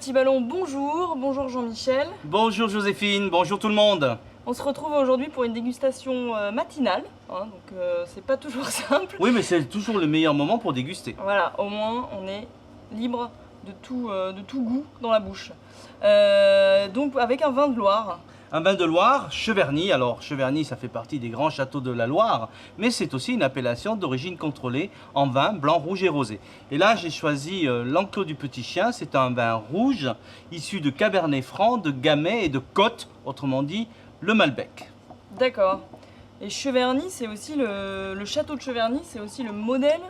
Petit Ballon, bonjour. Bonjour Jean-Michel. Bonjour Joséphine, bonjour tout le monde. On se retrouve aujourd'hui pour une dégustation matinale, hein, donc c'est pas toujours simple. Oui, mais c'est toujours le meilleur moment pour déguster. Voilà, au moins on est libre de tout goût dans la bouche. Donc avec un vin de Loire. Un vin de Loire, Cheverny. Alors Cheverny, ça fait partie des grands châteaux de la Loire, mais c'est aussi une appellation d'origine contrôlée en vin blanc, rouge et rosé. Et là, j'ai choisi l'Enclos du Petit Chien. C'est un vin rouge issu de Cabernet Franc, de Gamay et de Côte, autrement dit le Malbec. D'accord. Et Cheverny, c'est aussi le château de Cheverny, c'est aussi le modèle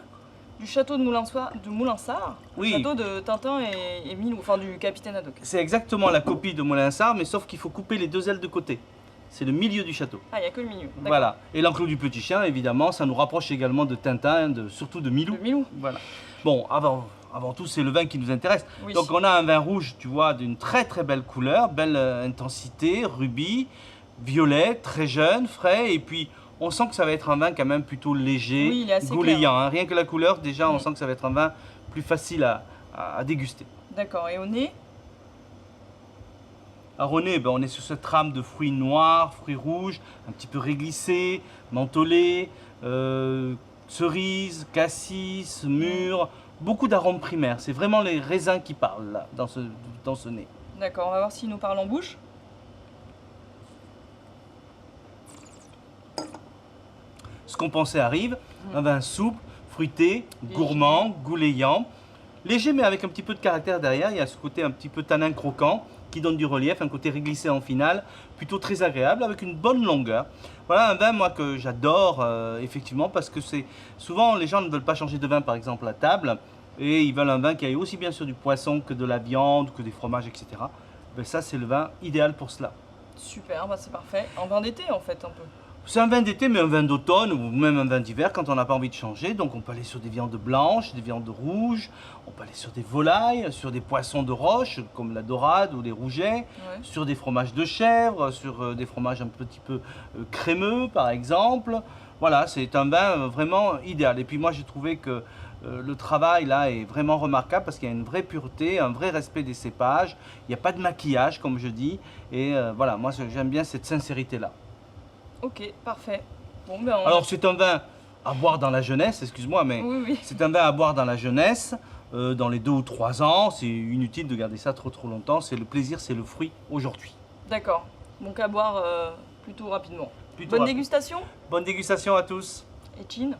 du château de Moulinsart, Oui. le château de Tintin et Milou, enfin du capitaine Haddock. C'est exactement la copie de Moulinsart, mais sauf qu'il faut couper les deux ailes de côté. C'est le milieu du château. Ah, il n'y a que le milieu. D'accord. Voilà. Et l'Enclos du Petit Chien, évidemment, ça nous rapproche également de Tintin, surtout de Milou. Le Milou. Voilà. Bon, avant tout, c'est le vin qui nous intéresse. Oui. Donc on a un vin rouge, tu vois, d'une très très belle couleur, belle intensité, rubis, violet, très jeune, frais, et puis on sent que ça va être un vin quand même plutôt léger, Oui, il est assez goulayant. clair. Hein. Rien que la couleur, déjà, on Mm. sent que ça va être un vin plus facile à déguster. D'accord. Et au nez? À René, ben, on est sur cette trame de fruits noirs, fruits rouges, un petit peu réglissés, mentholés, cerises, cassis, mûres, beaucoup d'arômes primaires. C'est vraiment les raisins qui parlent là, dans ce nez. D'accord, on va voir s'il nous parle en bouche. Ce qu'on pensait arrive, un vin souple, fruité, Léger. gourmand, goulayant, léger mais avec un petit peu de caractère derrière. Il y a ce côté un petit peu tanin croquant qui donne du relief, un côté réglissé en finale, plutôt très agréable avec une bonne longueur. Voilà un vin moi que j'adore effectivement parce que c'est souvent les gens ne veulent pas changer de vin par exemple à table et ils veulent un vin qui aille aussi bien sur du poisson que de la viande, que des fromages, etc. Ben, ça c'est le vin idéal pour cela. Super, bah c'est parfait. En vin d'été en fait un peu. C'est un vin d'été, mais un vin d'automne ou même un vin d'hiver quand on n'a pas envie de changer. Donc on peut aller sur des viandes blanches, des viandes rouges, on peut aller sur des volailles, sur des poissons de roche comme la dorade ou les rougets, Ouais. sur des fromages de chèvre, sur des fromages un petit peu crémeux par exemple. Voilà, c'est un vin vraiment idéal. Et puis moi j'ai trouvé que le travail là est vraiment remarquable parce qu'il y a une vraie pureté, un vrai respect des cépages. Il n'y a pas de maquillage comme je dis. Et voilà, moi j'aime bien cette sincérité là. Ok, parfait. Bon ben on... Alors c'est un vin à boire dans la jeunesse, excuse-moi, mais Oui, oui. c'est un vin à boire dans la jeunesse, dans les 2 ou 3 ans. C'est inutile de garder ça trop longtemps. C'est le plaisir, c'est le fruit aujourd'hui. D'accord. Donc à boire plutôt rapidement. Plutôt Bonne rapide. dégustation Bonne dégustation à tous. et chin.